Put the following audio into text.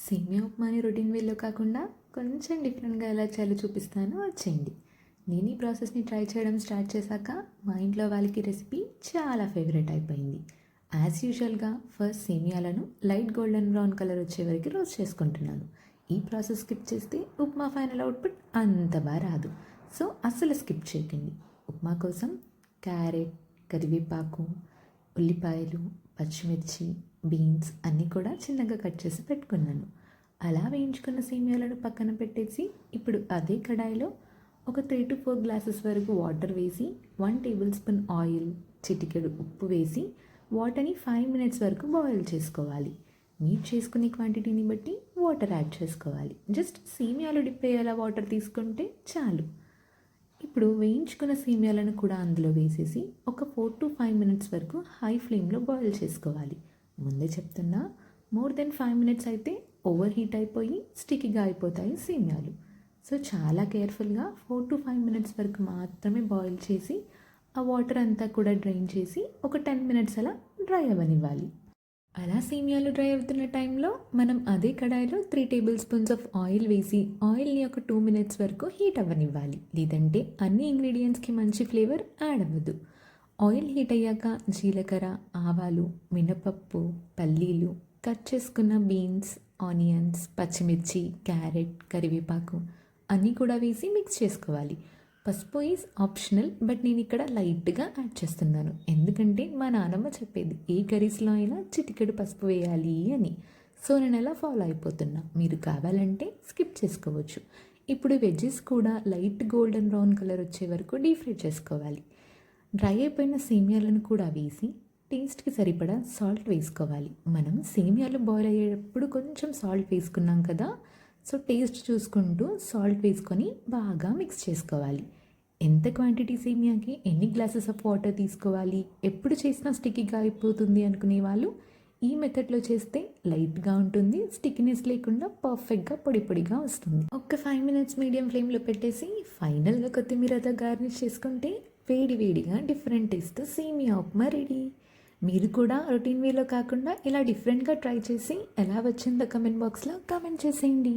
సేమియా ఉప్మాని రొటీన్ వేలో కాకుండా కొంచెం డిఫరెంట్గా ఎలా చేయాలో చూపిస్తాను, వచ్చేయండి. నేను ఈ ప్రాసెస్ని ట్రై చేయడం స్టార్ట్ చేశాక మా ఇంట్లో వాళ్ళకి రెసిపీ చాలా ఫేవరెట్ అయిపోయింది. యాజ్ యూజువల్గా ఫస్ట్ సేమియాలను లైట్ గోల్డెన్ బ్రౌన్ కలర్ వచ్చే వరకు రోస్ట్ చేసుకుంటున్నాను. ఈ ప్రాసెస్ స్కిప్ చేస్తే ఉప్మా ఫైనల్ అవుట్పుట్ అంత బాగా రాదు. సో అస్సలు స్కిప్ చేయకండి. ఉప్మా కోసం క్యారెట్, కరివేపాకు, ఉల్లిపాయలు, పచ్చిమిర్చి, బీన్స్ అన్నీ కూడా చిన్నగా కట్ చేసి పెట్టుకున్నాను. అలా వేయించుకున్న సేమియాలను పక్కన పెట్టేసి ఇప్పుడు అదే కడాయిలో ఒక 3 to 4 గ్లాసెస్ వరకు వాటర్ వేసి 1 టేబుల్ స్పూన్ ఆయిల్, చిటికెడు ఉప్పు వేసి వాటర్ని 5 మినిట్స్ వరకు బాయిల్ చేసుకోవాలి. మీరు చేసుకునే క్వాంటిటీని బట్టి వాటర్ యాడ్ చేసుకోవాలి. జస్ట్ సేమియాలు డిప్ అయ్యేలా వాటర్ తీసుకుంటే చాలు. ఇప్పుడు వేయించుకున్న సేమియాలను కూడా అందులో వేసేసి ఒక 4 to 5 మినిట్స్ వరకు హై ఫ్లేమ్లో బాయిల్ చేసుకోవాలి. ముందే చెప్తున్నా, మోర్ దెన్ 5 మినిట్స్ అయితే ఓవర్ హీట్ అయిపోయి స్టిక్కీగా అయిపోతాయి సేమియాలు. సో చాలా కేర్ఫుల్గా 4 to 5 మినిట్స్ వరకు మాత్రమే బాయిల్ చేసి ఆ వాటర్ అంతా కూడా డ్రైన్ చేసి ఒక 10 మినిట్స్ అలా డ్రై అవ్వనివ్వాలి. అలా సేమియాలు డ్రై అవుతున్న టైంలో మనం అదే కడాయిలో 3 టేబుల్ స్పూన్స్ ఆఫ్ ఆయిల్ వేసి ఆయిల్ని ఒక 2 మినిట్స్ వరకు హీట్ అవ్వనివ్వాలి. లేదంటే అన్ని ఇంగ్రీడియంట్స్కి మంచి ఫ్లేవర్ యాడ్ అవ్వదు. ఆయిల్ హీట్ అయ్యాక జీలకర్ర, ఆవాలు, మినపప్పు, పల్లీలు, కట్ చేసుకున్న బీన్స్, ఆనియన్స్, పచ్చిమిర్చి, క్యారెట్, కరివేపాకు అన్నీ కూడా వేసి మిక్స్ చేసుకోవాలి. పసుపు ఈజ్ ఆప్షనల్, బట్ నేను ఇక్కడ లైట్గా యాడ్ చేస్తున్నాను. ఎందుకంటే మా నానమ్మ చెప్పేది ఏ కర్రీస్లో అయినా చిటికెడు పసుపు వేయాలి అని. సో నేను అలా ఫాలో అయిపోతున్నా. మీరు కావాలంటే స్కిప్ చేసుకోవచ్చు. ఇప్పుడు వెజ్జెస్ కూడా లైట్ గోల్డెన్ బ్రౌన్ కలర్ వచ్చే వరకు డీప్ ఫ్రై చేసుకోవాలి. డ్రై అయిపోయిన సేమియాలను కూడా వేసి టేస్ట్కి సరిపడా సాల్ట్ వేసుకోవాలి. మనం సేమియాలు బాయిల్ అయ్యేటప్పుడు కొంచెం సాల్ట్ వేసుకున్నాం కదా, సో టేస్ట్ చూసుకుంటూ సాల్ట్ వేసుకొని బాగా మిక్స్ చేసుకోవాలి. ఎంత క్వాంటిటీ సేమియాకి ఎన్ని గ్లాసెస్ ఆఫ్ వాటర్ తీసుకోవాలి, ఎప్పుడు చేసినా స్టిక్కీగా అయిపోతుంది అనుకునే వాళ్ళు ఈ మెథడ్లో చేస్తే లైట్గా ఉంటుంది, స్టిక్నెస్ లేకుండా పర్ఫెక్ట్గా పొడి పొడిగా వస్తుంది. ఒక 5 మినిట్స్ మీడియం ఫ్లేమ్లో పెట్టేసి ఫైనల్గా కొత్తిమీరతో గార్నిష్ చేసుకుంటే వేడి వేడిగా డిఫరెంట్ టేస్ట్ సేమియా ఉప్మా రెడీ. మీరు కూడా రొటీన్ వేలో కాకుండా ఇలా డిఫరెంట్గా ట్రై చేసి ఎలా వచ్చిందో కమెంట్ బాక్స్లో కామెంట్ చేసేయండి.